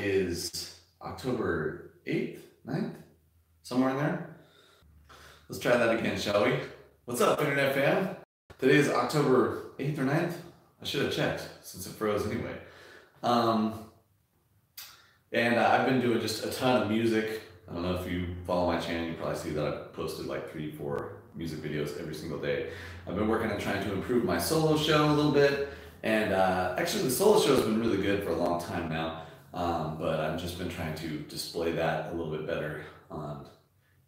Is October 8th, 9th, somewhere in there. Let's try that again, shall we? What's up, Internet fam? Today is October 8th or 9th? I should have checked since it froze anyway. I've been doing just a ton of music. I don't know if you follow my channel, you probably see that I've posted like 3-4 music videos every single day. I've been working on trying to improve my solo show a little bit, and actually the solo show has been really good for a long time now, but I've just been trying to display that a little bit better on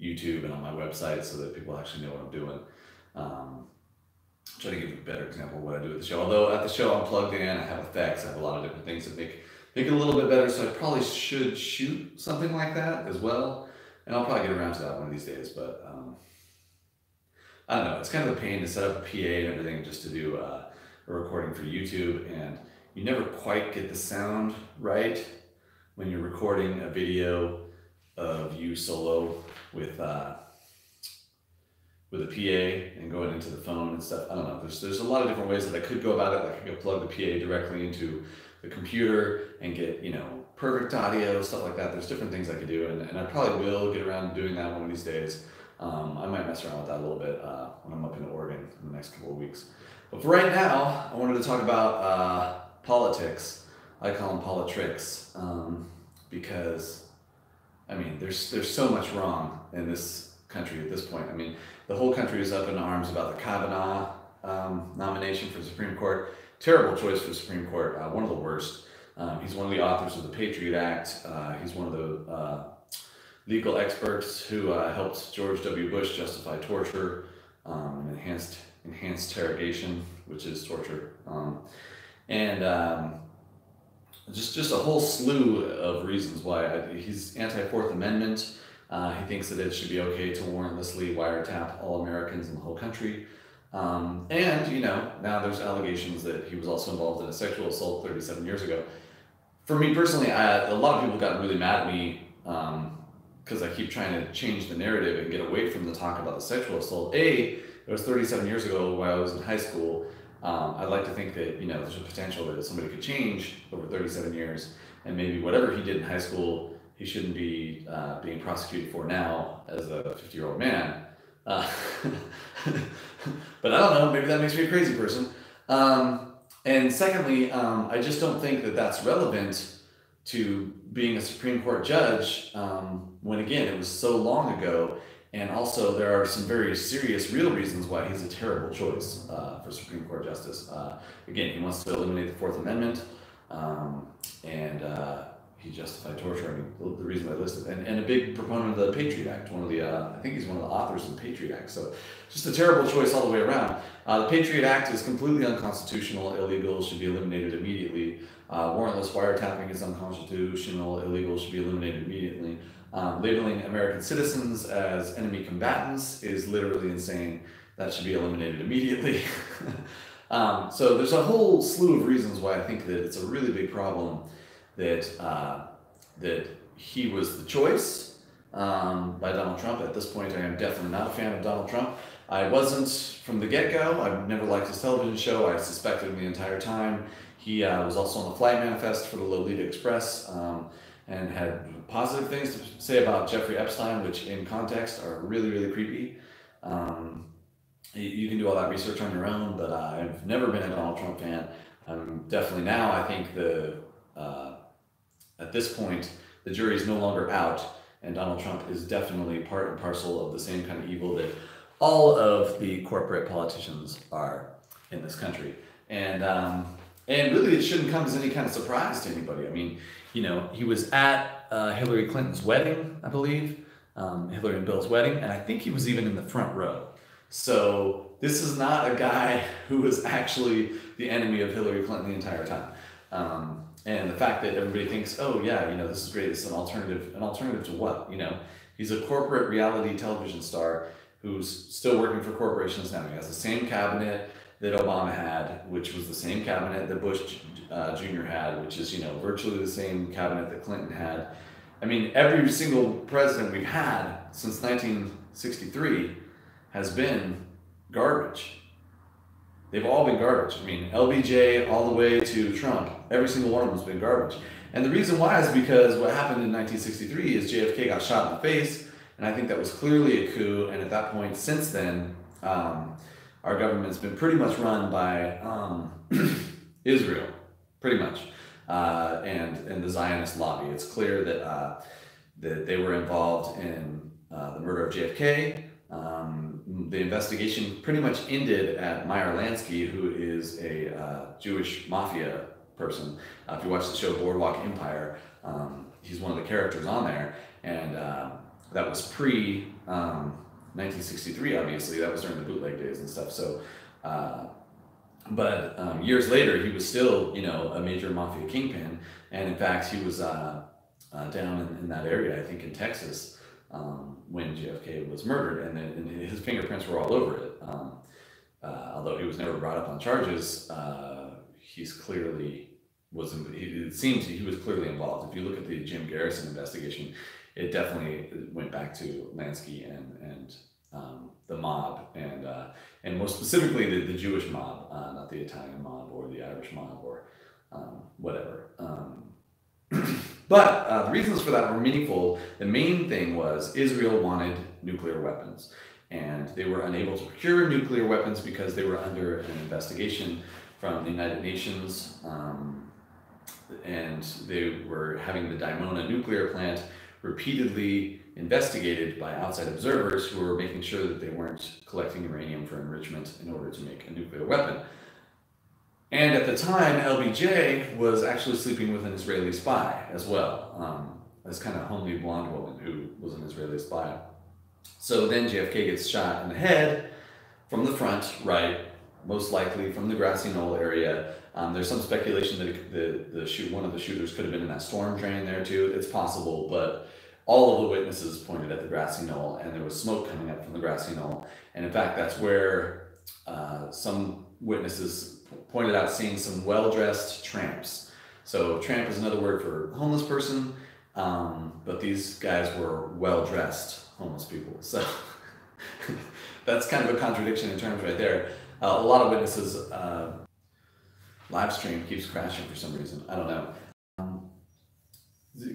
YouTube and on my website so that people actually know what I'm doing. Try to give you a better example of what I do at the show. Although at the show I'm plugged in, I have effects, I have a lot of different things that make it a little bit better, so I probably should shoot something like that as well. And I'll probably get around to that one of these days, but I don't know, it's kind of a pain to set up a PA and everything just to do a recording for YouTube, and you never quite get the sound right when you're recording a video of you solo with a PA and going into the phone and stuff. I don't know, there's a lot of different ways that I could go about it. Like I could plug the PA directly into the computer and get, perfect audio, stuff like that. There's different things I could do, and I probably will get around to doing that one of these days. I might mess around with that a little bit when I'm up in Oregon in the next couple of weeks. But for right now, I wanted to talk about politics. I call them Politricks because, I mean, there's so much wrong in this country at this point. I mean, the whole country is up in arms about the Kavanaugh nomination for the Supreme Court. Terrible choice for the Supreme Court, one of the worst. He's one of the authors of the Patriot Act. He's one of the legal experts who helped George W. Bush justify torture and enhanced interrogation, which is torture. Just a whole slew of reasons why. He's anti-Fourth Amendment. He thinks that it should be okay to warrantlessly wiretap all Americans in the whole country. Now there's allegations that he was also involved in a sexual assault 37 years ago. For me personally, a lot of people got really mad at me because I keep trying to change the narrative and get away from the talk about the sexual assault. It was 37 years ago while I was in high school. I'd like to think that, there's a potential that somebody could change over 37 years, and maybe whatever he did in high school, he shouldn't be being prosecuted for now as a 50-year-old man. But I don't know, maybe that makes me a crazy person. And secondly, I just don't think that that's relevant to being a Supreme Court judge when, again, it was so long ago. And also there are some very serious, real reasons why he's a terrible choice for Supreme Court justice. Again, he wants to eliminate the Fourth Amendment, he justified torture. I mean, the reason I listed, and a big proponent of the Patriot Act. I think he's one of the authors of the Patriot Act. So just a terrible choice all the way around. The Patriot Act is completely unconstitutional, illegal, should be eliminated immediately. Warrantless wiretapping is unconstitutional, illegal, should be eliminated immediately. Labeling American citizens as enemy combatants is literally insane. That should be eliminated immediately. So there's a whole slew of reasons why I think that it's a really big problem that he was the choice by Donald Trump. At this point, I am definitely not a fan of Donald Trump. I wasn't from the get-go. I've never liked his television show. I suspected him the entire time. He was also on the flight manifest for the Lolita Express and had positive things to say about Jeffrey Epstein, which in context are really, really creepy. You can do all that research on your own, but I've never been a Donald Trump fan. Definitely now, I think at this point, the jury is no longer out, and Donald Trump is definitely part and parcel of the same kind of evil that all of the corporate politicians are in this country. And really, it shouldn't come as any kind of surprise to anybody. I mean, he was at Hillary Clinton's wedding, I believe, Hillary and Bill's wedding, and I think he was even in the front row. So this is not a guy who was actually the enemy of Hillary Clinton the entire time. And the fact that everybody thinks, oh yeah, this is great, this is an alternative to what? He's a corporate reality television star who's still working for corporations now. He has the same cabinet that Obama had, which was the same cabinet that Bush Jr. had, which is, virtually the same cabinet that Clinton had. I mean, every single president we've had since 1963 has been garbage. they've all been garbage. I mean, LBJ all the way to Trump, every single one of them has been garbage. And the reason why is because what happened in 1963 is JFK got shot in the face, and I think that was clearly a coup. And at that point, since then, our government's been pretty much run by Israel, pretty much, and the Zionist lobby. It's clear that they were involved in the murder of JFK. The investigation pretty much ended at Meyer Lansky, who is a Jewish mafia person. If you watch the show Boardwalk Empire, he's one of the characters on there, and that was pre 1963. Obviously, that was during the bootleg days and stuff. So, but years later, he was still, a major mafia kingpin, and in fact, he was down in that area, I think in Texas, when JFK was murdered, and his fingerprints were all over it. Although he was never brought up on charges, he's clearly it seems he was clearly involved. If you look at the Jim Garrison investigation, it definitely went back to Lansky and the mob, and more specifically the Jewish mob, not the Italian mob or the Irish mob or whatever. But the reasons for that were meaningful. The main thing was Israel wanted nuclear weapons, and they were unable to procure nuclear weapons because they were under an investigation from the United Nations, and they were having the Dimona nuclear plant repeatedly investigated by outside observers who were making sure that they weren't collecting uranium for enrichment in order to make a nuclear weapon. And at the time, LBJ was actually sleeping with an Israeli spy as well, this kind of homely blonde woman who was an Israeli spy. So then JFK gets shot in the head from the front, right, most likely from the grassy knoll area. There's some speculation that one of the shooters could have been in that storm drain there too. It's possible, but all of the witnesses pointed at the grassy knoll, and there was smoke coming up from the grassy knoll. And in fact, that's where some witnesses pointed out seeing some well-dressed tramps. So tramp is another word for homeless person, but these guys were well-dressed homeless people. So that's kind of a contradiction in terms right there. A lot of witnesses, live stream keeps crashing for some reason. I don't know.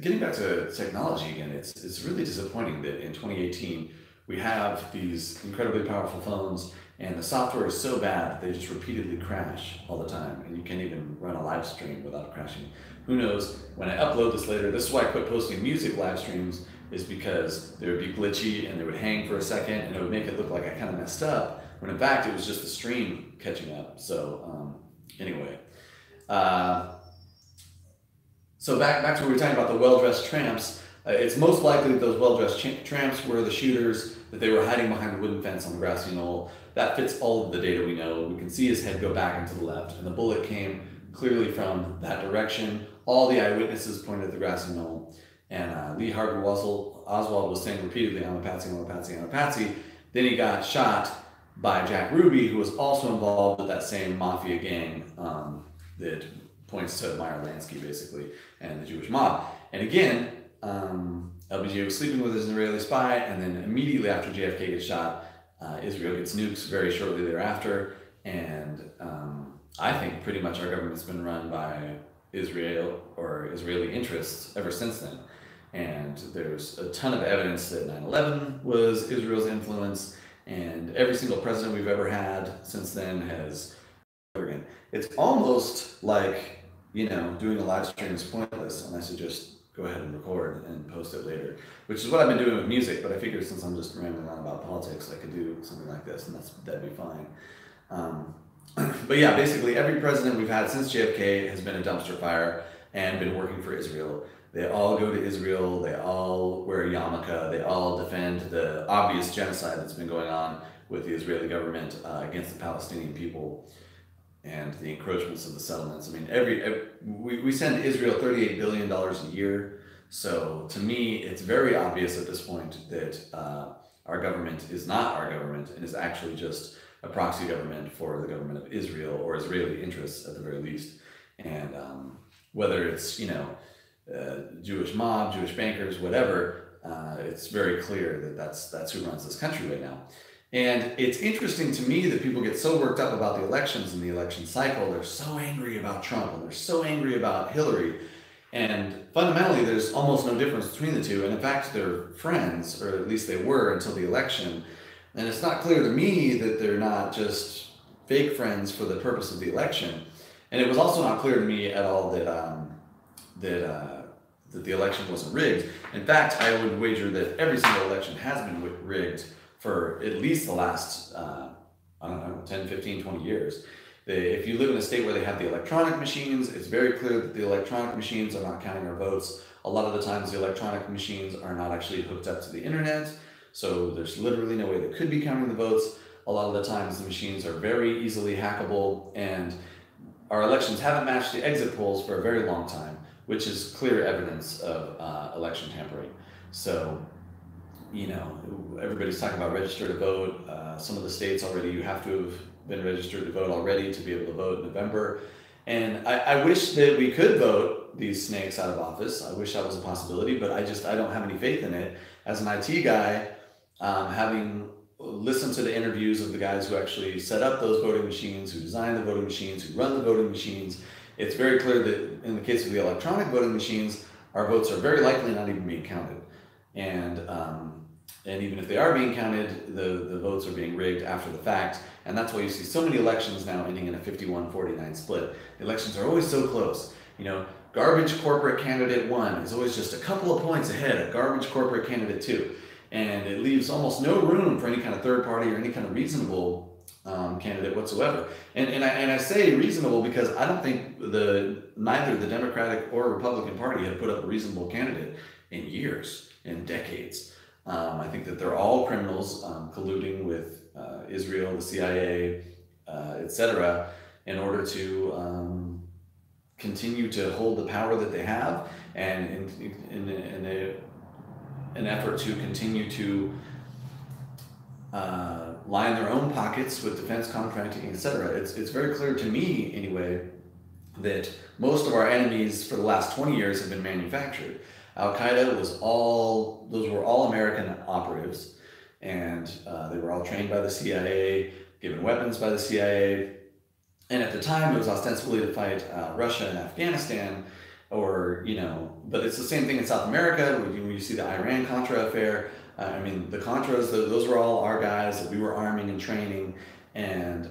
Getting back to technology again, it's really disappointing that in 2018 we have these incredibly powerful phones, and the software is so bad they just repeatedly crash all the time, and you can't even run a live stream without crashing. Who knows? When I upload this later, this is why I quit posting music live streams, is because they would be glitchy and they would hang for a second, and it would make it look like I kind of messed up, when in fact it was just the stream catching up. So anyway. So back to what we were talking about, the well-dressed tramps. It's most likely that those well-dressed tramps were the shooters, that they were hiding behind a wooden fence on the grassy knoll. That fits all of the data we know. We can see his head go back and to the left, and the bullet came clearly from that direction. All the eyewitnesses pointed at the grassy knoll, and Lee Harvey Oswald was saying repeatedly, "I'm a patsy, I'm a patsy, I'm a patsy." Then he got shot by Jack Ruby, who was also involved with that same mafia gang that points to Meyer Lansky, basically, and the Jewish mob. And again, LBJ was sleeping with his Israeli spy, and then immediately after JFK gets shot, Israel gets nukes very shortly thereafter, and I think pretty much our government's been run by Israel or Israeli interests ever since then. And there's a ton of evidence that 9/11 was Israel's influence, and every single president we've ever had since then has. It's almost like, doing a live stream is pointless unless you just go ahead and record and post it later, which is what I've been doing with music, but I figured since I'm just rambling on about politics, I could do something like this, and that'd be fine. But yeah, basically every president we've had since JFK has been a dumpster fire and been working for Israel. They all go to Israel, they all wear a yarmulke, they all defend the obvious genocide that's been going on with the Israeli government against the Palestinian people and the encroachments of the settlements. I mean, we send Israel $38 billion a year. So to me, it's very obvious at this point that our government is not our government and is actually just a proxy government for the government of Israel, or Israeli interests at the very least. And whether it's, Jewish mob, Jewish bankers, whatever, it's very clear that that's who runs this country right now. And it's interesting to me that people get so worked up about the elections and the election cycle. They're so angry about Trump and they're so angry about Hillary. And fundamentally, there's almost no difference between the two. And in fact, they're friends, or at least they were until the election. And it's not clear to me that they're not just fake friends for the purpose of the election. And it was also not clear to me at all that the election wasn't rigged. In fact, I would wager that every single election has been rigged for at least the last, I don't know, 10, 15, 20 years. If you live in a state where they have the electronic machines, it's very clear that the electronic machines are not counting our votes. A lot of the times the electronic machines are not actually hooked up to the internet, so there's literally no way they could be counting the votes. A lot of the times the machines are very easily hackable, and our elections haven't matched the exit polls for a very long time, which is clear evidence of election tampering. So, everybody's talking about register to vote. Some of the states already, you have to have been registered to vote already to be able to vote in November. And I wish that we could vote these snakes out of office. I wish that was a possibility, but I don't have any faith in it. As an IT guy, having listened to the interviews of the guys who actually set up those voting machines, who designed the voting machines, who run the voting machines, it's very clear that in the case of the electronic voting machines, our votes are very likely not even being counted. And even if they are being counted, the votes are being rigged after the fact. And that's why you see so many elections now ending in a 51-49 split. The elections are always so close. Garbage corporate candidate 1 is always just a couple of points ahead of garbage corporate candidate 2. And it leaves almost no room for any kind of third party or any kind of reasonable candidate whatsoever. And I say reasonable because I don't think neither the Democratic or Republican Party have put up a reasonable candidate in years, in decades. I think that they're all criminals colluding with Israel, the CIA, etc., in order to continue to hold the power that they have, and in an effort to continue to line their own pockets with defense contracting, etc. It's very clear to me, anyway, that most of our enemies for the last 20 years have been manufactured. Al-Qaeda those were all American operatives, and they were all trained by the CIA, given weapons by the CIA, and at the time it was ostensibly to fight Russia and Afghanistan, but it's the same thing in South America. When you see the Iran-Contra affair, the Contras, those were all our guys that we were arming and training, and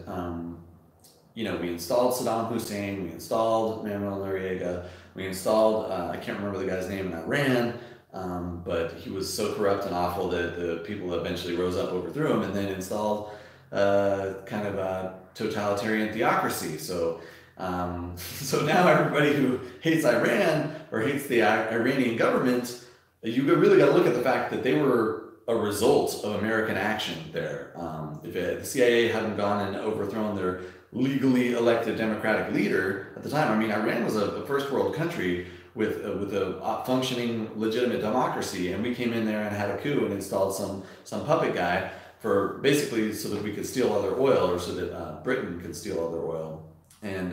we installed Saddam Hussein, we installed Manuel Noriega, we installed, I can't remember the guy's name in Iran, but he was so corrupt and awful that the people eventually rose up, overthrew him, and then installed kind of a totalitarian theocracy. So now everybody who hates Iran or hates the Iranian government, you really got to look at the fact that they were a result of American action there. If the CIA hadn't gone and overthrown their legally elected democratic leader at the time, Iran was a first world country with a functioning legitimate democracy, and we came in there and had a coup and installed some puppet guy for basically so that we could steal all their oil, or so that Britain could steal all their oil. And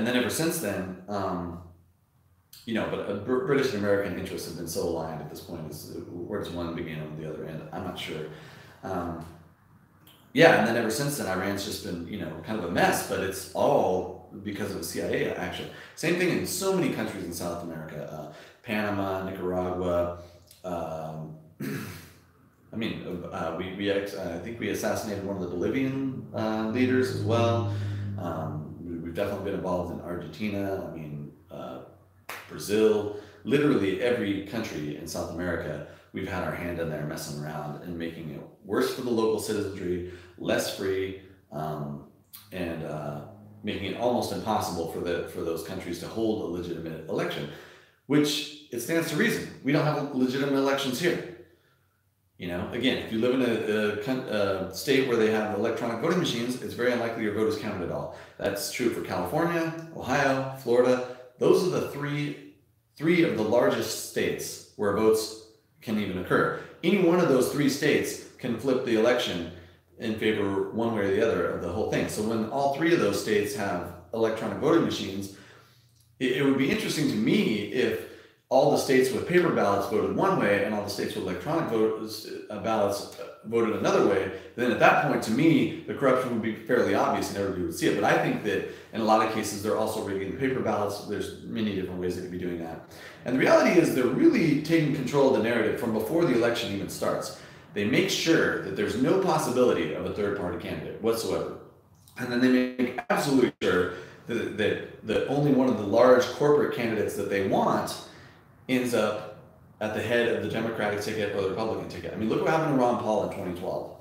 then ever since then, but British and American interests have been so aligned at this point. Where does one begin on the other end? I'm not sure. And then ever since then, Iran's just been, kind of a mess, but it's all because of the CIA action. Same thing in so many countries in South America, Panama, Nicaragua. I think we assassinated one of the Bolivian leaders as well. We've definitely been involved in Argentina, Brazil, literally every country in South America. We've had our hand in there messing around and making it worse for the local citizenry, less free, and making it almost impossible for those countries to hold a legitimate election, which it stands to reason. We don't have legitimate elections here. Again, if you live in a state where they have electronic voting machines, it's very unlikely your vote is counted at all. That's true for California, Ohio, Florida. Those are the three of the largest states where votes can even occur. Any one of those 3 states can flip the election in favor one way or the other of the whole thing. So when all 3 of those states have electronic voting machines, it would be interesting to me if all the states with paper ballots voted one way and all the states with electronic ballots voted another way, then at that point, to me, the corruption would be fairly obvious and everybody would see it. But I think that in a lot of cases, they're also rigging the paper ballots. There's many different ways they could be doing that. And the reality is they're really taking control of the narrative from before the election even starts. They make sure that there's no possibility of a third-party candidate whatsoever. And then they make absolutely sure that only one of the large corporate candidates that they want ends up at the head of the Democratic ticket or the Republican ticket. I mean, look what happened to Ron Paul in 2012.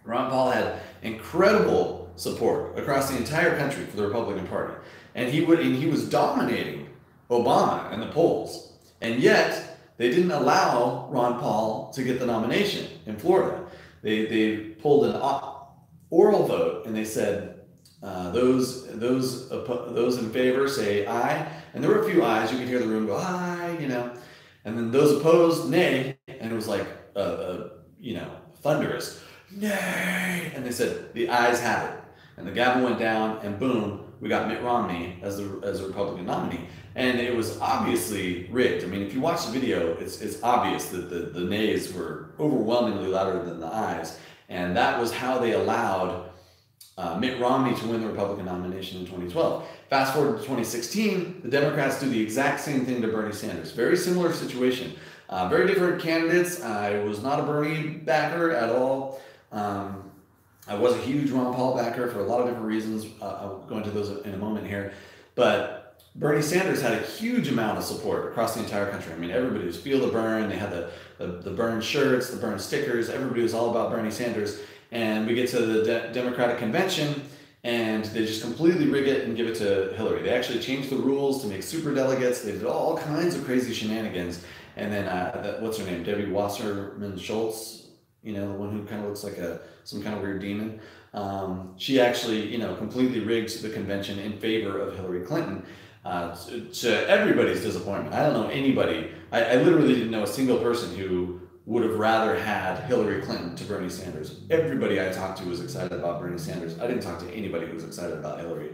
Ron Paul had incredible support across the entire country for the Republican Party. And he was dominating Obama in the polls. And yet, they didn't allow Ron Paul to get the nomination in Florida. They pulled an oral vote and they said, those in favor say aye. And there were a few ayes. You could hear the room go, aye, you know. And then those opposed, nay. And it was like, thunderous, nay. And they said, the ayes have it. And the gavel went down, and boom, we got Mitt Romney as the Republican nominee. And it was obviously rigged. I mean, if you watch the video, it's obvious that the nays were overwhelmingly louder than the ayes. And that was how they allowed Mitt Romney to win the Republican nomination in 2012. Fast forward to 2016, the Democrats do the exact same thing to Bernie Sanders. Very similar situation. Very different candidates. I was not a Bernie backer at all. I was a huge Ron Paul backer for a lot of different reasons. I'll go into those in a moment here. But Bernie Sanders had a huge amount of support across the entire country. I mean, everybody was Feel the Burn. They had the Burn shirts, the Burn stickers. Everybody was all about Bernie Sanders. And we get to the Democratic convention, and they just completely rig it and give it to Hillary. They actually changed the rules to make superdelegates. They did all kinds of crazy shenanigans. And then, what's her name? Debbie Wasserman Schultz, the one who kind of looks like some kind of weird demon. She actually, completely rigged the convention in favor of Hillary Clinton. To everybody's disappointment. I don't know anybody. I literally didn't know a single person who would have rather had Hillary Clinton to Bernie Sanders. Everybody I talked to was excited about Bernie Sanders. I didn't talk to anybody who was excited about Hillary.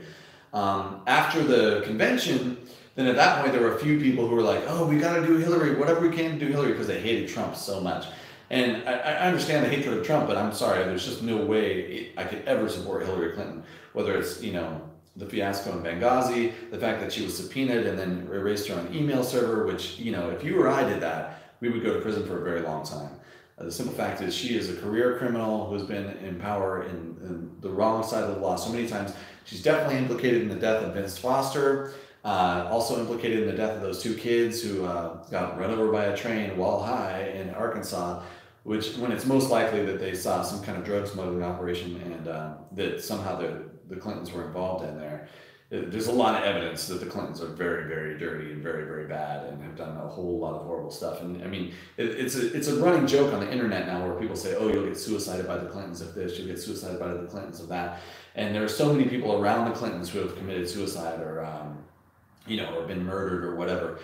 After the convention, then at that point there were a few people who were like, oh, we got to do Hillary, whatever we can to do Hillary, because they hated Trump so much. And I understand the hatred of Trump, but I'm sorry, there's just no way I could ever support Hillary Clinton, whether it's, the fiasco in Benghazi, the fact that she was subpoenaed and then erased her own email server, which, if you or I did that, we would go to prison for a very long time. The simple fact is she is a career criminal who's been in power in the wrong side of the law so many times. She's definitely implicated in the death of Vince Foster, also implicated in the death of those two kids who got run over by a train while high in Arkansas, which when it's most likely that they saw some kind of drug smuggling operation and that somehow the Clintons were involved in there. There's a lot of evidence that the Clintons are very, very dirty and very, very bad and have done a whole lot of horrible stuff. And I mean, it's a running joke on the internet now where people say, oh, you'll get suicided by the Clintons of this, you'll get suicided by the Clintons of that. And there are so many people around the Clintons who have committed suicide or, or been murdered or whatever.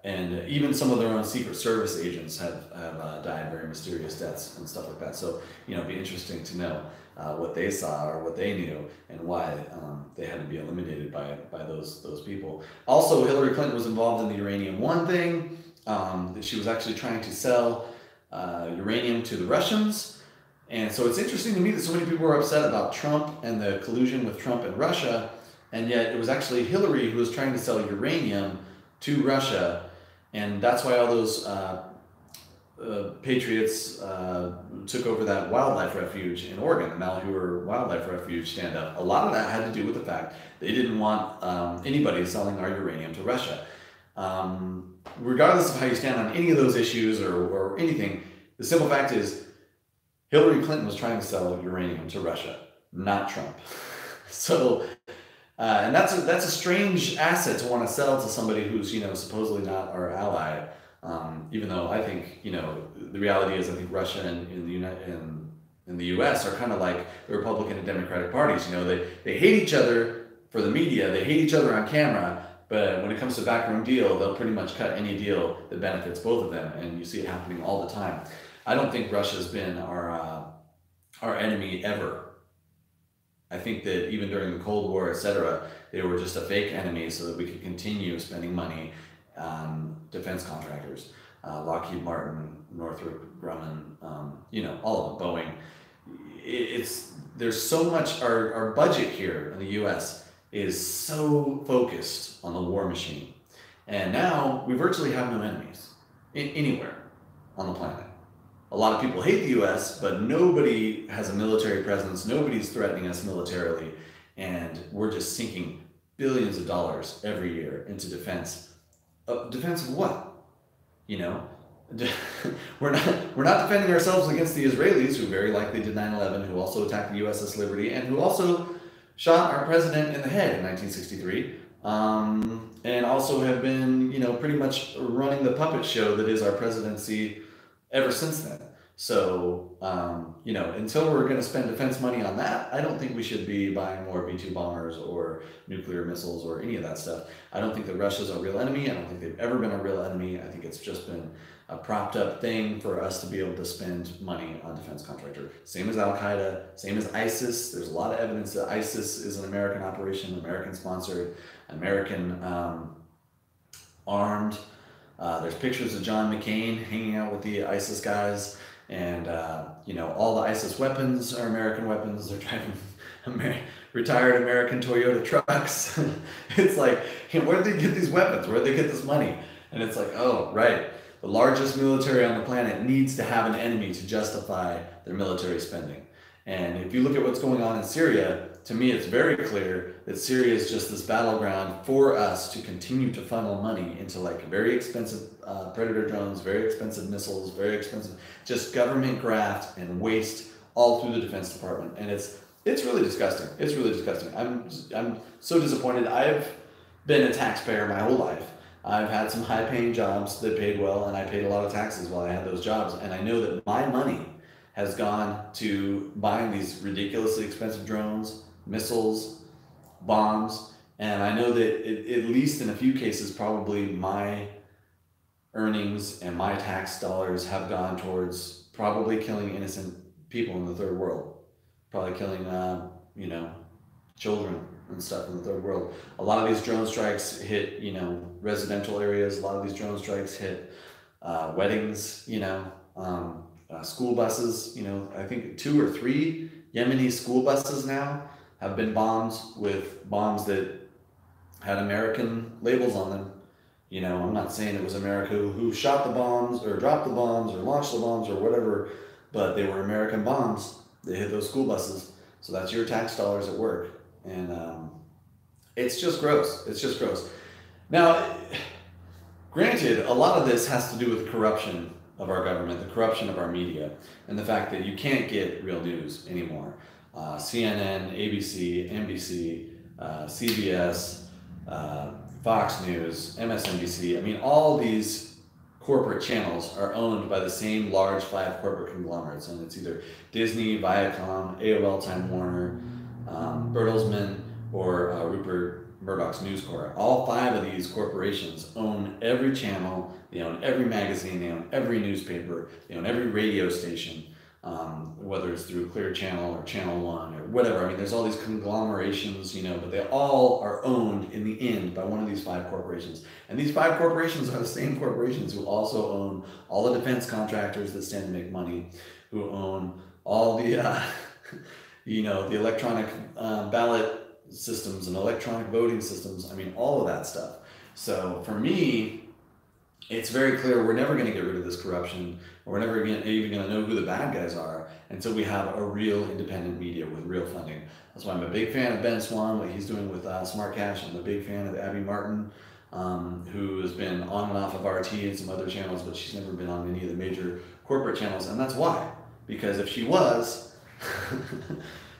And even some of their own Secret Service agents have died very mysterious deaths and stuff like that. So, it'd be interesting to know what they saw or what they knew and why they had to be eliminated by those people. Also, Hillary Clinton was involved in the Uranium One thing. That she was actually trying to sell uranium to the Russians. And so it's interesting to me that so many people were upset about Trump and the collusion with Trump and Russia. And yet it was actually Hillary who was trying to sell uranium to Russia. And that's why all those patriots took over that wildlife refuge in Oregon, the Malheur Wildlife Refuge stand up. A lot of that had to do with the fact they didn't want anybody selling our uranium to Russia. Regardless of how you stand on any of those issues or anything, the simple fact is Hillary Clinton was trying to sell uranium to Russia, not Trump. So, and that's a strange asset to want to sell to somebody who's supposedly not our ally. Even though I think the reality is I think Russia and in the U.S. are kind of like the Republican and Democratic parties. They hate each other for the media, they hate each other on camera, but when it comes to backroom deal, they'll pretty much cut any deal that benefits both of them, and you see it happening all the time. I don't think Russia's been our enemy ever. I think that even during the Cold War, etc., they were just a fake enemy so that we could continue spending money defense contractors, Lockheed Martin, Northrop Grumman, all of them, Boeing. There's so much, our budget here in the US is so focused on the war machine. And now we virtually have no enemies anywhere on the planet. A lot of people hate the US, but nobody has a military presence. Nobody's threatening us militarily. And we're just sinking billions of dollars every year into defense. Defense of what? We're not defending ourselves against the Israelis, who very likely did 9/11, who also attacked the USS Liberty, and who also shot our president in the head in 1963, and also have been, pretty much running the puppet show that is our presidency ever since then. So, until we're going to spend defense money on that, I don't think we should be buying more B-2 bombers or nuclear missiles or any of that stuff. I don't think that Russia's a real enemy. I don't think they've ever been a real enemy. I think it's just been a propped up thing for us to be able to spend money on defense contractor. Same as Al-Qaeda, same as ISIS. There's a lot of evidence that ISIS is an American operation, American sponsored, American armed. There's pictures of John McCain hanging out with the ISIS guys, and all the ISIS weapons are American weapons. They're driving retired American Toyota trucks. It's like, where did they get these weapons? Where did they get this money? And it's like, oh, right. The largest military on the planet needs to have an enemy to justify their military spending. And if you look at what's going on in Syria, to me it's very clear that Syria is just this battleground for us to continue to funnel money into very expensive Predator drones, very expensive missiles, very expensive, just government graft and waste all through the Defense Department. And it's really disgusting. It's really disgusting. I'm so disappointed. I've been a taxpayer my whole life. I've had some high-paying jobs that paid well, and I paid a lot of taxes while I had those jobs. And I know that my money has gone to buying these ridiculously expensive drones, missiles, bombs, and I know that at least in a few cases, probably my earnings and my tax dollars have gone towards probably killing innocent people in the third world, probably killing, children and stuff in the third world. A lot of these drone strikes hit, residential areas. A lot of these drone strikes hit weddings, school buses. I think 2 or 3 Yemeni school buses now have been bombed with bombs that had American labels on them. I'm not saying it was America who shot the bombs or dropped the bombs or launched the bombs or whatever, but they were American bombs that hit those school buses. So that's your tax dollars at work. And it's just gross. It's just gross. Now, granted, a lot of this has to do with the corruption of our government, the corruption of our media, and the fact that you can't get real news anymore. CNN, ABC, NBC, CBS, Fox News, MSNBC, all these corporate channels are owned by the same large 5 corporate conglomerates, and it's either Disney, Viacom, AOL, Time Warner, Bertelsmann, or Rupert Murdoch's News Corp. All 5 of these corporations own every channel, they own every magazine, they own every newspaper, they own every radio station, whether it's through Clear Channel or Channel One or whatever. There's all these conglomerations, but they all are owned in the end by one of these 5 corporations. And these 5 corporations are the same corporations who also own all the defense contractors that stand to make money, who own all the, the electronic ballot systems and electronic voting systems. All of that stuff. So for me, it's very clear we're never going to get rid of this corruption. We're never even going to know who the bad guys are until we have a real independent media with real funding. That's why I'm a big fan of Ben Swan, what he's doing with Smart Cash. I'm a big fan of Abby Martin, who has been on and off of RT and some other channels, but she's never been on any of the major corporate channels. And that's why. Because if she was,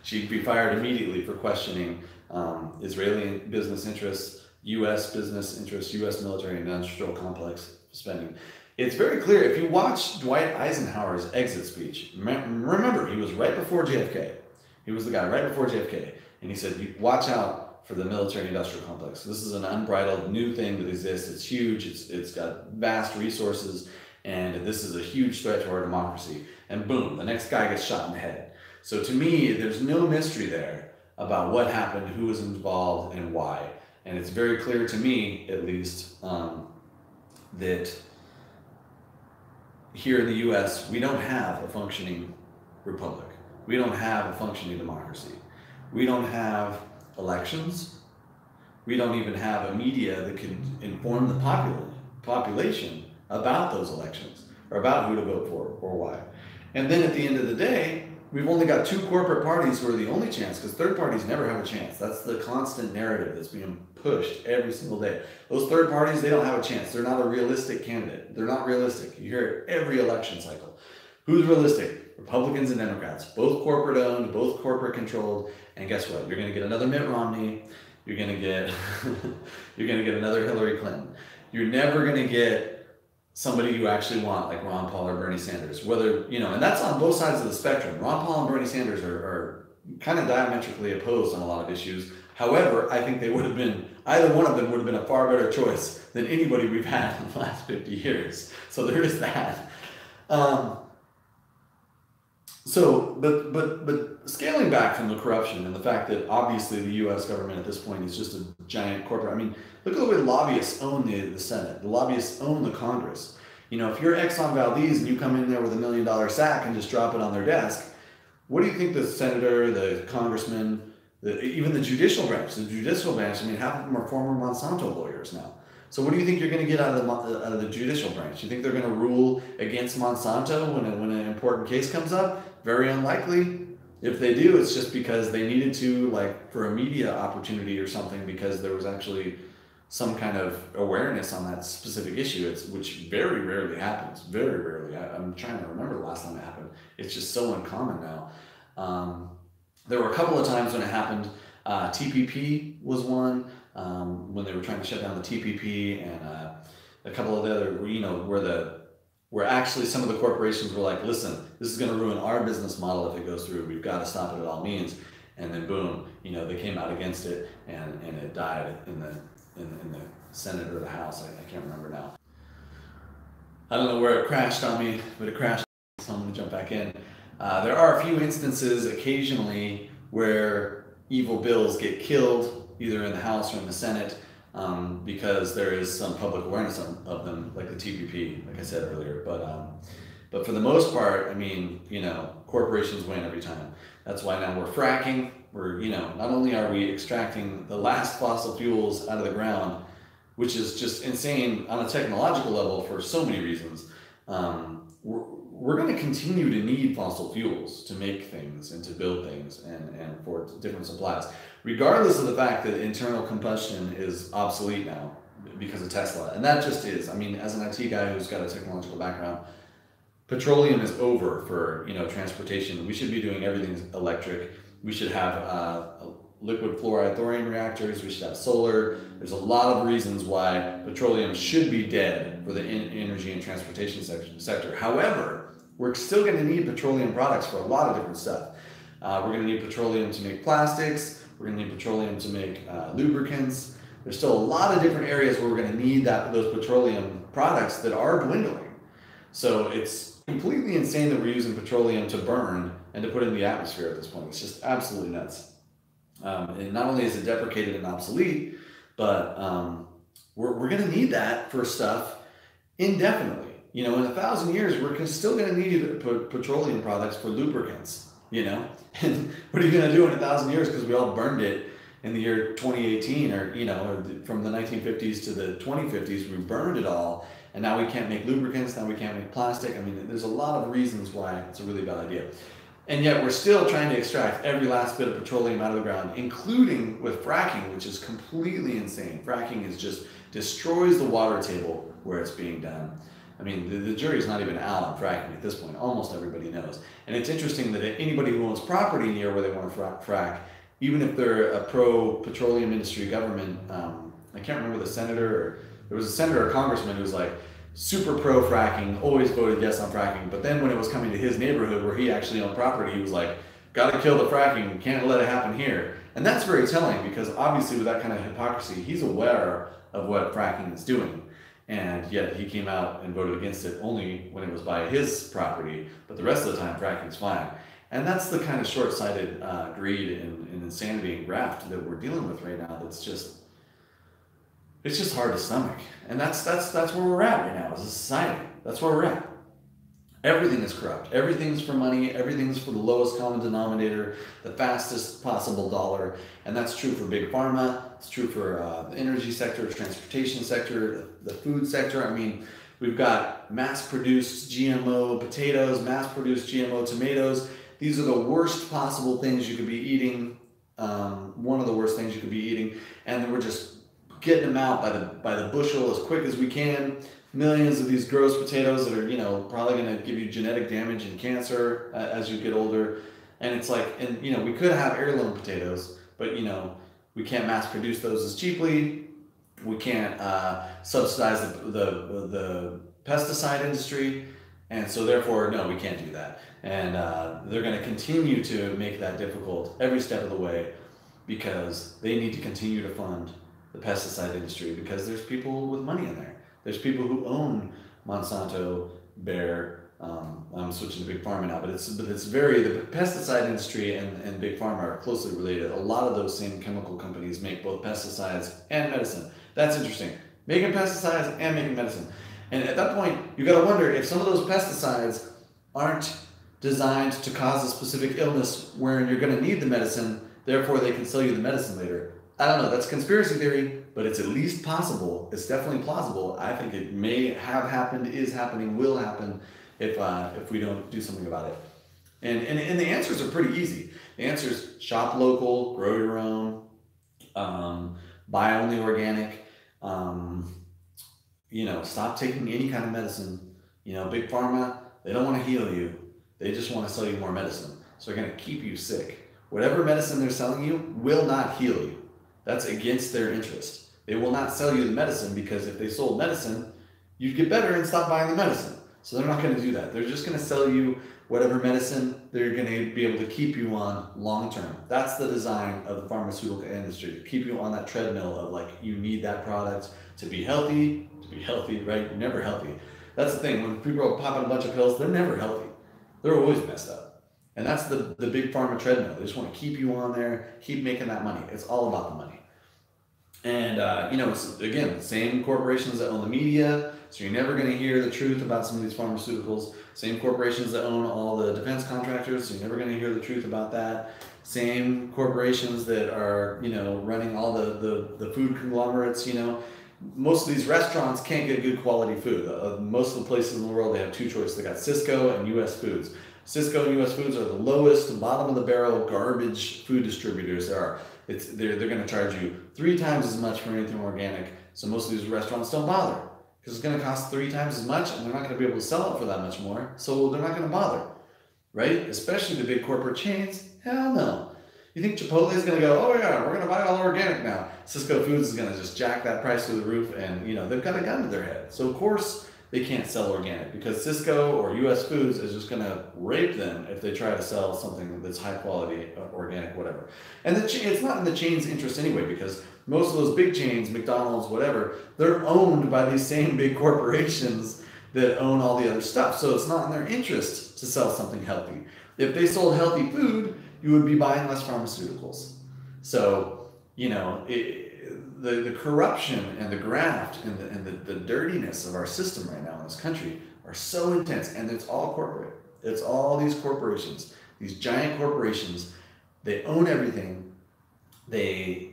she'd be fired immediately for questioning Israeli business interests, U.S. business interests, U.S. military and industrial complex spending. It's very clear. If you watch Dwight Eisenhower's exit speech, remember, he was right before JFK. He was the guy right before JFK. And he said, watch out for the military industrial complex. This is an unbridled new thing that exists. It's huge. It's got vast resources. And this is a huge threat to our democracy. And boom, the next guy gets shot in the head. So to me, there's no mystery there about what happened, who was involved, and why. And it's very clear to me, at least, that here in the US, we don't have a functioning republic. We don't have a functioning democracy. We don't have elections. We don't even have a media that can inform the population about those elections or about who to vote for or why. And then at the end of the day, we've only got two corporate parties who are the only chance, because third parties never have a chance. That's the constant narrative that's being pushed every single day. Those third parties, they don't have a chance. They're not a realistic candidate. They're not realistic. You hear it every election cycle. Who's realistic? Republicans and Democrats, both corporate owned, both corporate controlled. And guess what? You're going to get another Mitt Romney. You're going to get another Hillary Clinton. You're never going to get somebody you actually want, like Ron Paul or Bernie Sanders. Whether, and that's on both sides of the spectrum. Ron Paul and Bernie Sanders are kind of diametrically opposed on a lot of issues. However, I think they would have been, either one of them would have been a far better choice than anybody we've had in the last 50 years. So there is that. But scaling back from the corruption and the fact that obviously the U.S. government at this point is just a giant corporate. I mean, look at the way lobbyists own the Senate. The lobbyists own the Congress. If you're Exxon Valdez and you come in there with $1 million sack and just drop it on their desk, what do you think the senator, the congressman, even the judicial branch? The judicial branch, I mean, half of them are former Monsanto lawyers now. So what do you think you're going to get out of the judicial branch? You think they're going to rule against Monsanto when an important case comes up? Very unlikely. If they do, it's just because they needed to, like, for a media opportunity or something, because there was actually some kind of awareness on that specific issue, which very rarely happens. Very rarely. I'm trying to remember the last time it happened. It's just so uncommon now. There were a couple of times when it happened. TPP was one, when they were trying to shut down the TPP, and a couple of the other, where actually some of the corporations were like, listen, this is going to ruin our business model if it goes through. We've got to stop it at all means. And then boom, they came out against it, and it died in the Senate or the House. I can't remember now. I don't know where it crashed on me, but it crashed, so I'm going to jump back in. There are a few instances occasionally where evil bills get killed, either in the House or in the Senate, because there is some public awareness of them, like the TPP, like I said earlier. But for the most part, I mean, corporations win every time. That's why now we're fracking. We're, not only are we extracting the last fossil fuels out of the ground, which is just insane on a technological level for so many reasons, we're going to continue to need fossil fuels to make things and to build things and for different supplies, regardless of the fact that internal combustion is obsolete now because of Tesla. And that just is. I mean, as an IT guy who's got a technological background, petroleum is over for, transportation. We should be doing everything electric. We should have liquid fluoride thorium reactors. We should have solar. There's a lot of reasons why petroleum should be dead for the energy and transportation sector. However, we're still going to need petroleum products for a lot of different stuff. We're going to need petroleum to make plastics. We're going to need petroleum to make lubricants. There's still a lot of different areas where we're going to need those petroleum products that are dwindling. So it's completely insane that we're using petroleum to burn and to put in the atmosphere at this point. It's just absolutely nuts. And not only is it deprecated and obsolete, but we're going to need that for stuff indefinitely. In 1,000 years, we're still going to need petroleum products for lubricants, And what are you going to do in 1,000 years? Because we all burned it in the year 2018, or from the 1950s to the 2050s, we burned it all. And now we can't make lubricants, now we can't make plastic. I mean, there's a lot of reasons why it's a really bad idea. And yet we're still trying to extract every last bit of petroleum out of the ground, including with fracking, which is completely insane. Fracking just destroys the water table where it's being done. I mean, the jury's not even out on fracking at this point. Almost everybody knows. And it's interesting that anybody who owns property near where they want to frack, even if they're a pro-petroleum industry government, I can't remember the senator, there was a senator or congressman who was like super pro-fracking, always voted yes on fracking, but then when it was coming to his neighborhood where he actually owned property, he was like, gotta kill the fracking, can't let it happen here. And that's very telling, because obviously with that kind of hypocrisy, he's aware of what fracking is doing. And yet he came out and voted against it only when it was by his property, but the rest of the time fracking's fine. And that's the kind of short-sighted greed and insanity and graft that we're dealing with right now. That's just, it's just hard to stomach. And that's where we're at right now as a society. That's where we're at. Everything is corrupt. Everything's for money. Everything's for the lowest common denominator, the fastest possible dollar. And that's true for big pharma. It's true for the energy sector, transportation sector, the food sector. I mean, we've got mass-produced GMO potatoes, mass-produced GMO tomatoes. These are the worst possible things you could be eating. One of the worst things you could be eating. And then we're just getting them out by the bushel as quick as we can. Millions of these gross potatoes that are, you know, probably going to give you genetic damage and cancer as you get older. And it's like, and you know, we could have heirloom potatoes, but you know, we can't mass produce those as cheaply. We can't subsidize the pesticide industry. And so therefore, no, we can't do that. And they're going to continue to make that difficult every step of the way because they need to continue to fund the pesticide industry because there's people with money in there. There's people who own Monsanto, Bayer. I'm switching to big pharma now, but it's the pesticide industry and big pharma are closely related. A lot of those same chemical companies make both pesticides and medicine. That's interesting. Making pesticides and making medicine. And at that point, you got to wonder if some of those pesticides aren't designed to cause a specific illness wherein you're going to need the medicine, therefore they can sell you the medicine later. I don't know, that's conspiracy theory, but it's at least possible. It's definitely plausible. I think it may have happened, is happening, will happen if we don't do something about it. And the answers are pretty easy. The answer is shop local, grow your own, buy only organic, you know, stop taking any kind of medicine. You know, big pharma, they don't want to heal you. They just want to sell you more medicine. So they're going to keep you sick. Whatever medicine they're selling you will not heal you. That's against their interest. They will not sell you the medicine because if they sold medicine, you'd get better and stop buying the medicine. So they're not going to do that. They're just going to sell you whatever medicine they're going to be able to keep you on long term. That's the design of the pharmaceutical industry, to keep you on that treadmill of like, you need that product to be healthy, right? You're never healthy. That's the thing. When people are popping a bunch of pills, they're never healthy. They're always messed up. And that's the big pharma treadmill. They just want to keep you on there, keep making that money. It's all about the money. And, you know, it's, again, the same corporations that own the media, so you're never going to hear the truth about some of these pharmaceuticals. Same corporations that own all the defense contractors, so you're never going to hear the truth about that. Same corporations that are, you know, running all the food conglomerates, you know. Most of these restaurants can't get good quality food. Most of the places in the world, they have two choices. They got Cisco and US Foods. Cisco and US Foods are the lowest, bottom of the barrel garbage food distributors there are. They're going to charge you 3 times as much for anything organic. So most of these restaurants don't bother because it's going to cost 3 times as much and they're not going to be able to sell it for that much more. So they're not going to bother, right? Especially the big corporate chains. Hell no. You think Chipotle is going to go, oh yeah, we're going to buy all organic now. Cisco Foods is going to just jack that price through the roof and, you know, they've got a gun to their head. So of course they can't sell organic because Cisco or US Foods is just going to rape them if they try to sell something that's high quality, organic, whatever. And it's not in the chain's interest anyway because most of those big chains, McDonald's, whatever, they're owned by these same big corporations that own all the other stuff. So it's not in their interest to sell something healthy. If they sold healthy food, you would be buying less pharmaceuticals. So, you know, the corruption and the graft and the dirtiness of our system right now in this country are so intense, and it's all corporate. It's all these corporations, these giant corporations. They own everything. They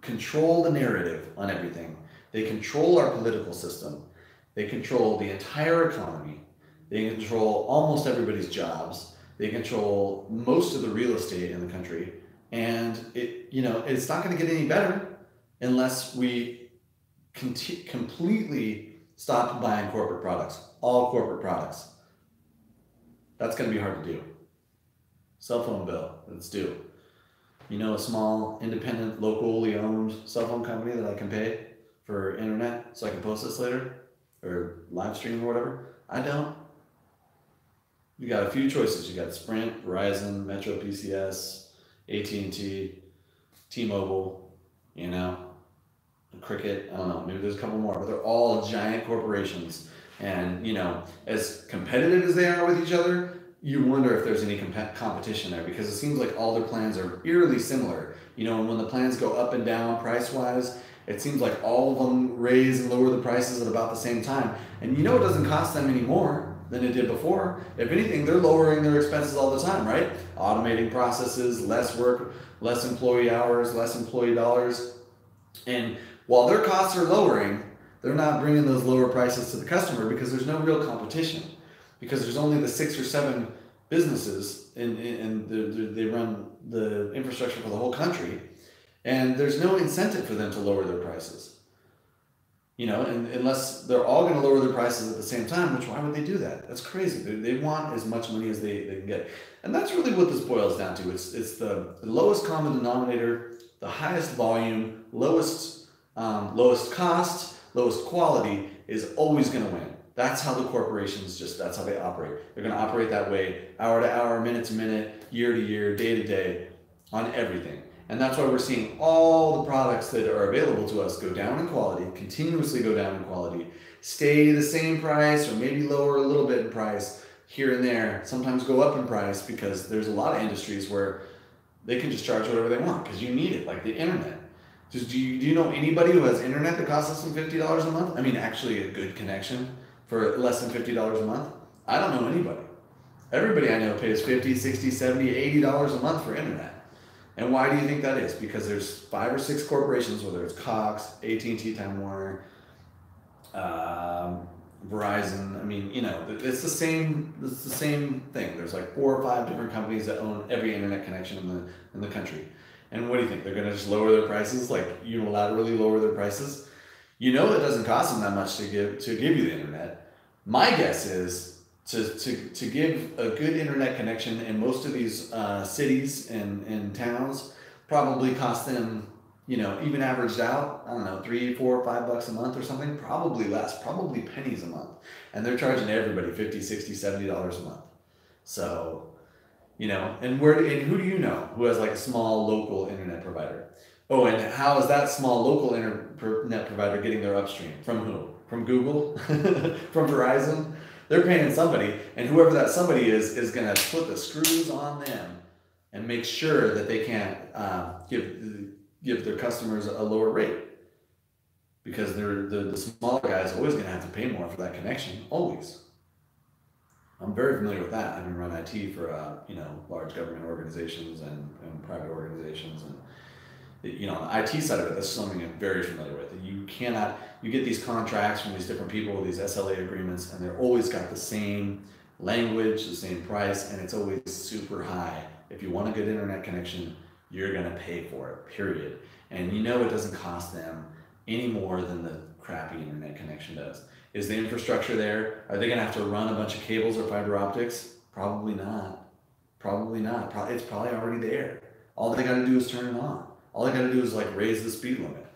control the narrative on everything. They control our political system. They control the entire economy. They control almost everybody's jobs. They control most of the real estate in the country. And it's not going to get any better unless we completely stop buying corporate products, all corporate products. That's going to be hard to do. Cell phone bill, it's due. You know, a small, independent, locally owned cell phone company that I can pay for internet so I can post this later or live stream or whatever? I don't. You got a few choices. You got Sprint, Verizon, Metro PCS, AT&T, T-Mobile, you know, Cricket, I don't know, maybe there's a couple more, but they're all giant corporations. And, you know, as competitive as they are with each other, you wonder if there's any competition there because it seems like all their plans are eerily similar. You know, and when the plans go up and down price-wise, It seems like all of them raise and lower the prices at about the same time. And you know it doesn't cost them any more than it did before. If anything, they're lowering their expenses all the time, right? Automating processes, less work, less employee hours, less employee dollars. And while their costs are lowering, they're not bringing those lower prices to the customer because there's no real competition. Because there's only the 6 or 7 businesses and they run the infrastructure for the whole country. And there's no incentive for them to lower their prices. You know, and unless they're all going to lower their prices at the same time, which why would they do that? That's crazy. They want as much money as they can get. And that's really what this boils down to. It's the lowest common denominator, the highest volume, lowest cost, lowest quality is always going to win. That's how the corporations that's how they operate. They're going to operate that way, hour to hour, minute to minute, year to year, day to day, on everything. And that's why we're seeing all the products that are available to us go down in quality, continuously go down in quality, stay the same price or maybe lower a little bit in price here and there, sometimes go up in price because there's a lot of industries where they can just charge whatever they want because you need it, like the internet. Do you know anybody who has internet that costs less than $50 a month? I mean, actually a good connection for less than $50 a month? I don't know anybody. Everybody I know pays $50, $60, $70, $80 a month for internet. And why do you think that is? Because there's 5 or 6 corporations, whether it's Cox, AT&T, Time Warner, Verizon. I mean, you know, it's the same thing. There's like 4 or 5 different companies that own every internet connection in the country. And what do you think? They're going to just lower their prices, like unilaterally lower their prices? You know, it doesn't cost them that much to give you the internet. My guess is to give a good internet connection in most of these cities and towns probably cost them, you know, even averaged out, I don't know, $3, $4, $5 a month or something, probably less, probably pennies a month. And they're charging everybody $50, $60, $70 a month. So, you know, and who do you know who has like a small local internet provider? Oh, and how is that small local internet provider getting their upstream? From who? From Google? From Verizon? They're paying somebody, and whoever that somebody is going to put the screws on them and make sure that they can't give their customers a lower rate. Because the smaller guy is always going to have to pay more for that connection, always. I'm very familiar with that. Having run IT for you know, large government organizations and private organizations, and you know, on the IT side of it, that's something I'm very familiar with. You get these contracts from these different people, these SLA agreements, and they're always got the same language, the same price, and it's always super high. If you want a good internet connection, you're gonna pay for it, period. And you know it doesn't cost them any more than the crappy internet connection does. Is the infrastructure there? Are they gonna have to run a bunch of cables or fiber optics? Probably not. Probably not. It's probably already there. All they gotta do is turn it on. All they gotta do is like raise the speed limit.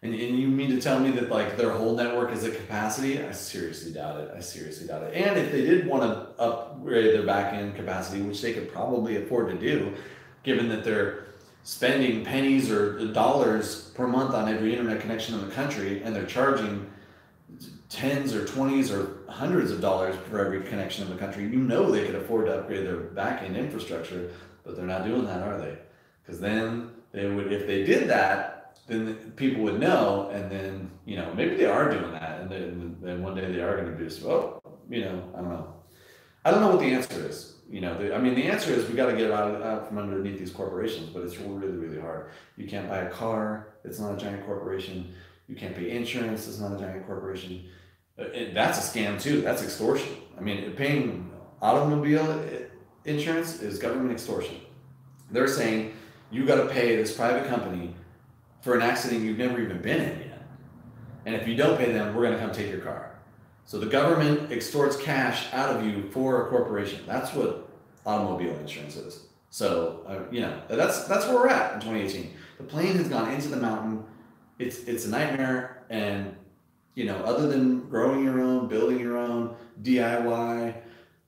And you mean to tell me that like their whole network is at capacity? I seriously doubt it. I seriously doubt it. And if they did want to upgrade their back-end capacity, which they could probably afford to do, given that they're spending pennies or dollars per month on every internet connection in the country, and they're charging tens or 20s or hundreds of dollars for every connection in the country, you know they could afford to upgrade their back-end infrastructure, but they're not doing that, are they? Because then they would, if they did that, then people would know, and then, you know, maybe they are doing that, and then one day they are going to do so. Oh, you know, I don't know. I don't know what the answer is. You know, the answer is we got to get out from underneath these corporations, but it's really, really hard. You can't buy a car. It's not a giant corporation. You can't pay insurance. It's not a giant corporation. That's a scam too. That's extortion. I mean, paying automobile insurance is government extortion. They're saying you got to pay this private company for an accident you've never even been in yet. And if you don't pay them, we're going to come take your car. So the government extorts cash out of you for a corporation. That's what automobile insurance is. So, you know, that's where we're at in 2018. The plane has gone into the mountain. It's a nightmare. And, you know, other than growing your own, building your own, DIY,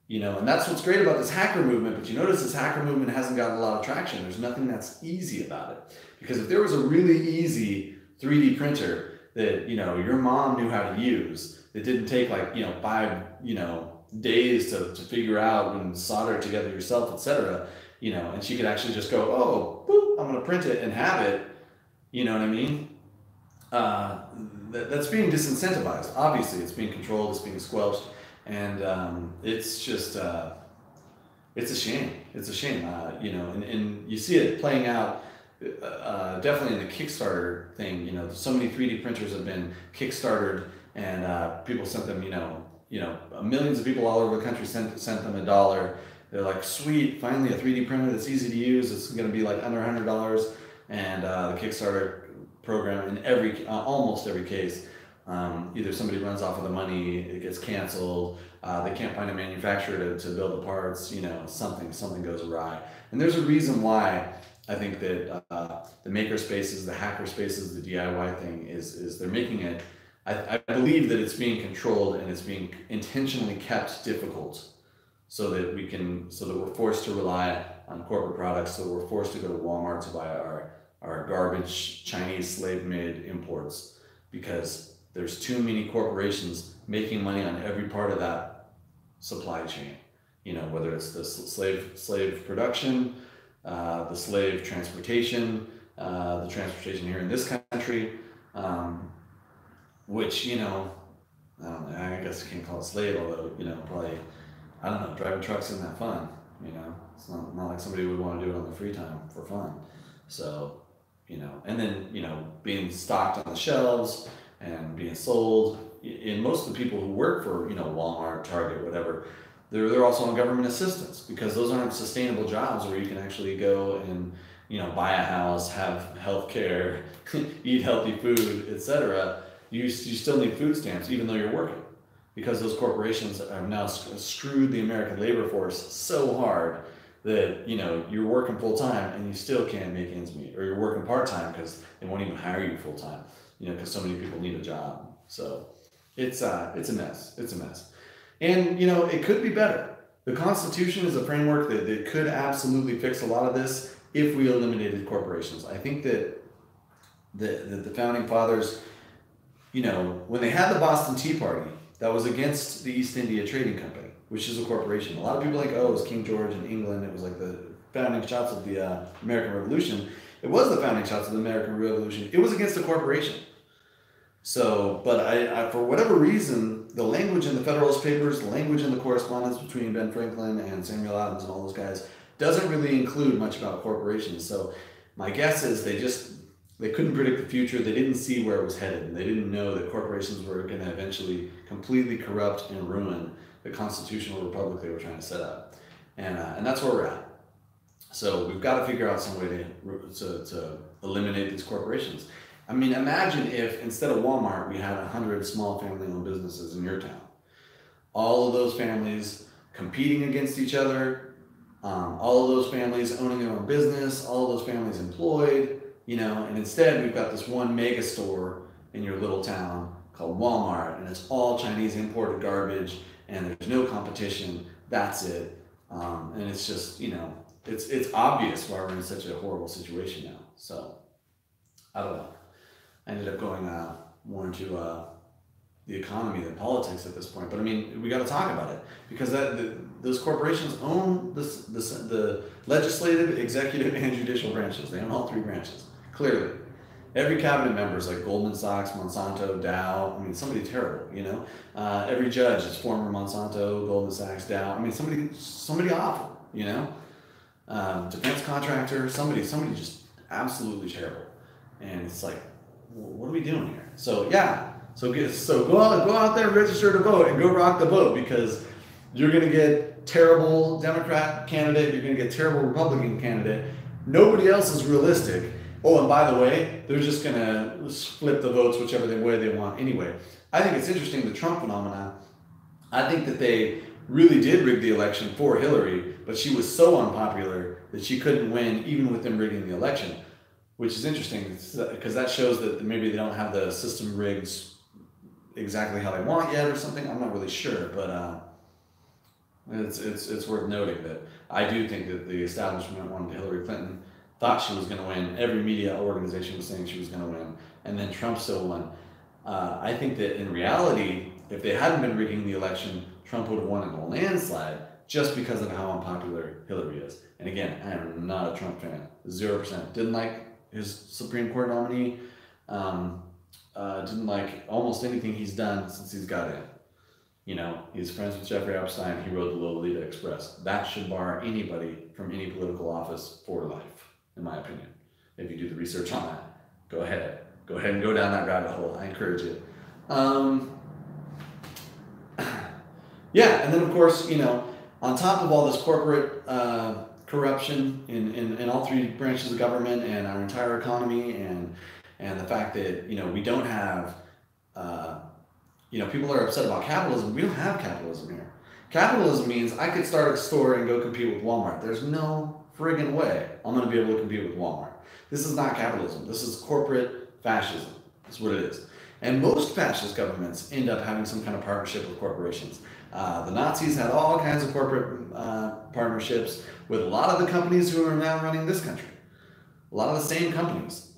you know, and that's what's great about this hacker movement. But you notice this hacker movement hasn't gotten a lot of traction. There's nothing that's easy about it. Because if there was a really easy 3D printer that, you know, your mom knew how to use, that didn't take like, you know, 5, you know, days to figure out and solder it together yourself, etc., you know, and she could actually just go, oh, boop, I'm going to print it and have it, you know what I mean? that's being disincentivized. Obviously, it's being controlled, it's being squelched, and it's just it's a shame. It's a shame, and you see it playing out definitely in the Kickstarter thing. So many 3D printers have been kickstarted, and people sent them, millions of people all over the country sent them $1. They're like, sweet, finally a 3D printer that's easy to use. It's going to be like under $100, and the Kickstarter program in almost every case, either somebody runs off of the money, it gets canceled, they can't find a manufacturer to build the parts, something goes awry. And there's a reason why I think that the maker spaces, the hacker spaces, the DIY thing is they're making it, I believe that it's being controlled and it's being intentionally kept difficult so that we're forced to rely on corporate products, so we're forced to go to Walmart to buy our garbage Chinese slave-made imports, because there's too many corporations making money on every part of that supply chain. Whether it's the slave production, the slave transportation, the transportation here in this country, which, I don't know, I guess you can't call it slave, although, probably, I don't know, driving trucks isn't that fun, It's not like somebody would want to do it on their free time for fun. So, and then, being stocked on the shelves and being sold. And most of the people who work for, Walmart, Target, whatever, they're also on government assistance, because those aren't sustainable jobs where you can actually go and, buy a house, have health care, eat healthy food, etc. You still need food stamps even though you're working, because those corporations have now screwed the American labor force so hard that you're working full time and you still can't make ends meet, or you're working part time because they won't even hire you full time, because so many people need a job. So it's a mess. It's a mess, and it could be better. The Constitution is a framework that could absolutely fix a lot of this if we eliminated corporations. I think that the founding fathers, when they had the Boston Tea Party, that was against the East India Trading Company, which is a corporation. A lot of people think, oh, it was King George in England. It was like the founding shots of the American Revolution. It was the founding shots of the American Revolution. It was against a corporation. So, but I for whatever reason, the language in the Federalist Papers, the language in the correspondence between Ben Franklin and Samuel Adams and all those guys, doesn't really include much about corporations. So my guess is they couldn't predict the future. They didn't see where it was headed, and they didn't know that corporations were going to eventually completely corrupt and ruin the constitutional republic they were trying to set up. And that's where we're at. So we've got to figure out some way to eliminate these corporations. I mean, imagine if instead of Walmart, we had 100 small family-owned businesses in your town. All of those families competing against each other, all of those families owning their own business, all of those families employed, and instead we've got this one mega store in your little town called Walmart, and it's all Chinese imported garbage, and there's no competition. That's it. And it's just, it's obvious why we're in such a horrible situation now. So, I don't know. I ended up going more into the economy than politics at this point. But I mean, we got to talk about it, because those corporations own the legislative, executive, and judicial branches. They own all three branches, clearly. Every cabinet member is like Goldman Sachs, Monsanto, Dow. I mean, somebody terrible, Every judge is former Monsanto, Goldman Sachs, Dow. I mean, somebody awful, Defense contractor, somebody just absolutely terrible. And it's like, what are we doing here? So yeah, so go out there, register to vote, and go rock the vote, because you're going to get terrible Democrat candidate, you're going to get terrible Republican candidate. Nobody else is realistic. Oh, and by the way, they're just going to split the votes whichever way they want anyway. I think it's interesting, the Trump phenomenon. I think that they really did rig the election for Hillary, but she was so unpopular that she couldn't win even with them rigging the election, which is interesting, because that shows that maybe they don't have the system rigged exactly how they want yet or something. I'm not really sure, but it's worth noting that I do think that the establishment wanted Hillary Clinton, thought she was going to win. Every media organization was saying she was going to win, and then Trump still won. I think that in reality, if they hadn't been rigging the election, Trump would have won in a landslide, just because of how unpopular Hillary is. And again, I am not a Trump fan, 0%. Didn't like his Supreme Court nominee. didn't like almost anything he's done since he's got in. You know, he's friends with Jeffrey Epstein. He wrote the Lolita Express. That should bar anybody from any political office for life, in my opinion. If you do the research on that, go ahead. Go ahead and go down that rabbit hole. I encourage it. Yeah, and then of course, you know, on top of all this corporate corruption in all three branches of government and our entire economy, and the fact that, you know, we don't have, you know, people are upset about capitalism. We don't have capitalism here. Capitalism means I could start a store and go compete with Walmart. There's no friggin' way I'm going to be able to compete with Walmart. This is not capitalism. This is corporate fascism. That's what it is. And most fascist governments end up having some kind of partnership with corporations. The Nazis had all kinds of corporate partnerships with a lot of the companies who are now running this country. A lot of the same companies.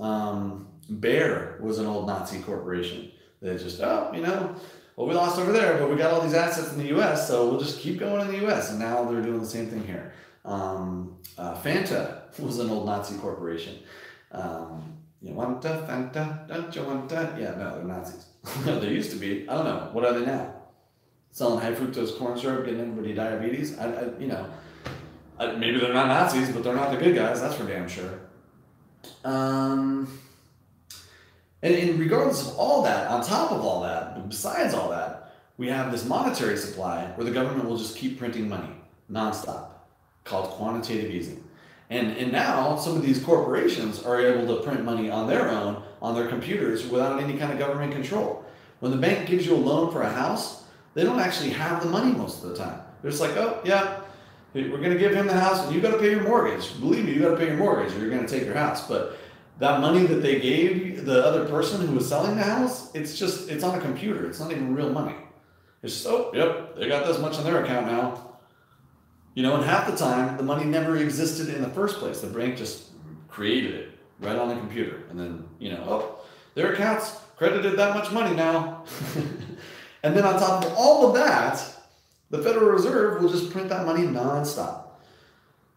Bayer was an old Nazi corporation. They just, oh, you know, well, we lost over there, but we got all these assets in the U.S., so we'll just keep going in the U.S. And now they're doing the same thing here. Fanta was an old Nazi corporation. You want Fanta? Don't you want that? Yeah, no, they're Nazis. They used to be. I don't know. What are they now? Selling high fructose corn syrup, getting everybody diabetes? You know, maybe they're not Nazis, but they're not the good guys. That's for damn sure. And regardless of all that, on top of all that, besides all that, we have this monetary supply where the government will just keep printing money nonstop, called quantitative easing. And now some of these corporations are able to print money on their own, on their computers, without any kind of government control. When the bank gives you a loan for a house, they don't actually have the money most of the time. They're just like, oh, yeah, we're going to give him the house, and you got to pay your mortgage. Believe me, you got to pay your mortgage, or you're going to take your house. But that money that they gave the other person who was selling the house, it's on a computer. It's not even real money. It's just, oh, yep, they got this much in their account now. You know, and half the time, the money never existed in the first place. The bank just created it right on the computer. And then, you know, oh, their account's credited that much money now. And then on top of all of that, the Federal Reserve will just print that money nonstop.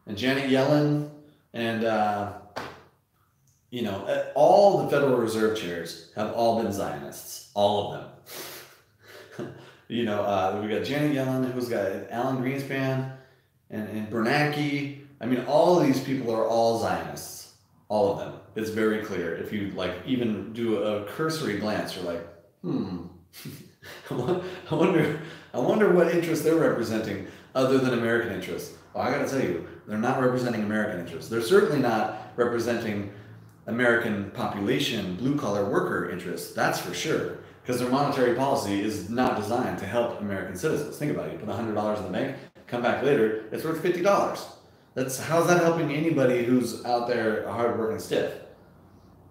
And Janet Yellen and, you know, all the Federal Reserve chairs have all been Zionists. All of them. You know, we got Janet Yellen, who's got Alan Greenspan, and Bernanke. I mean, all of these people are all Zionists. All of them. It's very clear. If you, like, even do a cursory glance, you're like, I wonder what interests they're representing other than American interests. Well, I gotta tell you, they're not representing American interests. They're certainly not representing American population, blue-collar worker interests. That's for sure. Because their monetary policy is not designed to help American citizens. Think about it. You put $100 in the bank, come back later, it's worth $50. How's that helping anybody who's out there hard working stiff?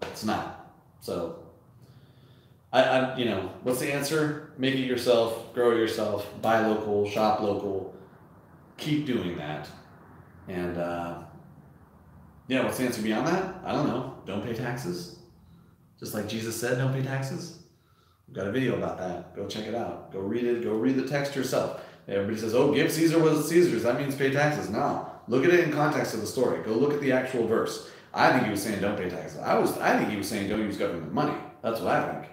It's not. So, you know, what's the answer? Make it yourself, grow it yourself, buy local, shop local, keep doing that. And, yeah, what's the answer beyond that? I don't know. Don't pay taxes. Just like Jesus said, don't pay taxes. We've got a video about that. Go check it out. Go read it. Go read the text yourself. Everybody says, oh, give Caesar what is Caesar's. That means pay taxes. No. Look at it in context of the story. Go look at the actual verse. I think he was saying don't pay taxes. I think he was saying don't use government money. That's what I think.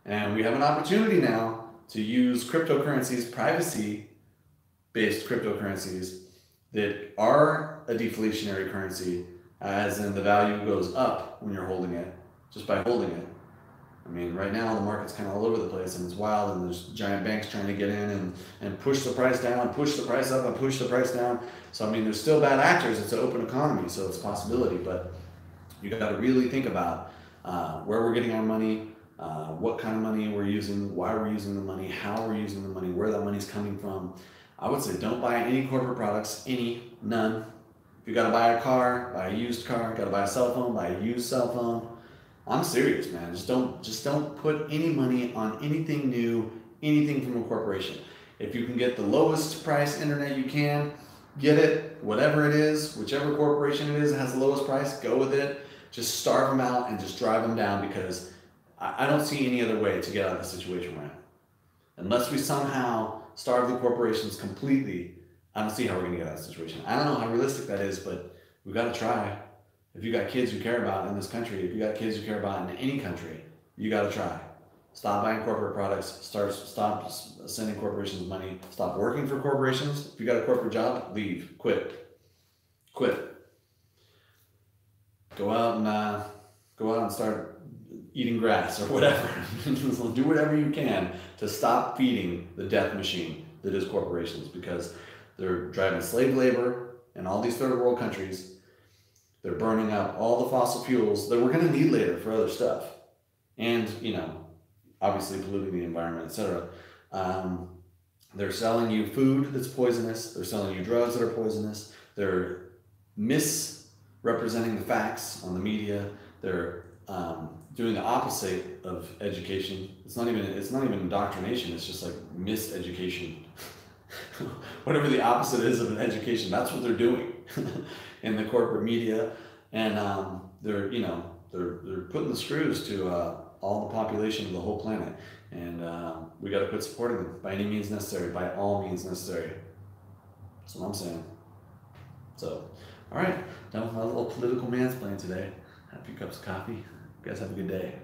And we have an opportunity now to use cryptocurrencies, privacy-based cryptocurrencies that are a deflationary currency, as in the value goes up when you're holding it, just by holding it. I mean, right now the market's kind of all over the place and it's wild, and there's giant banks trying to get in and push the price down, push the price up, and push the price down. So, I mean, there's still bad actors. It's an open economy, so it's a possibility. But you got to really think about where we're getting our money, what kind of money we're using, why we're using the money, how we're using the money, where that money's coming from. I would say don't buy any corporate products, none. If you got to buy a car, buy a used car. Got to buy a cell phone, buy a used cell phone. I'm serious, man. Just don't put any money on anything new, anything from a corporation. If you can get the lowest price internet you can, get it, whatever it is, whichever corporation it is that has the lowest price, go with it. Just starve them out and just drive them down, because I don't see any other way to get out of the situation we're in. Unless we somehow starve the corporations completely, I don't see how we're going to get out of the situation. I don't know how realistic that is, but we've got to try. If you got kids you care about in this country, if you got kids you care about in any country, you got to try. Stop buying corporate products. Stop sending corporations money. Stop working for corporations. If you got a corporate job, leave. Quit. Go out and start eating grass or whatever. Do whatever you can to stop feeding the death machine that is corporations, because they're driving slave labor in all these third world countries. They're burning up all the fossil fuels that we're going to need later for other stuff, and obviously polluting the environment, etc. They're selling you food that's poisonous. They're selling you drugs that are poisonous. They're misrepresenting the facts on the media. They're doing the opposite of education. It's not even indoctrination. It's just like miseducation. Whatever the opposite is of an education, that's what they're doing in the corporate media, and they're putting the screws to all the population of the whole planet, and we got to quit supporting them by any means necessary, by all means necessary. That's what I'm saying. So, all right, done with my little political mansplain today. Had a few cups of coffee. You guys have a good day.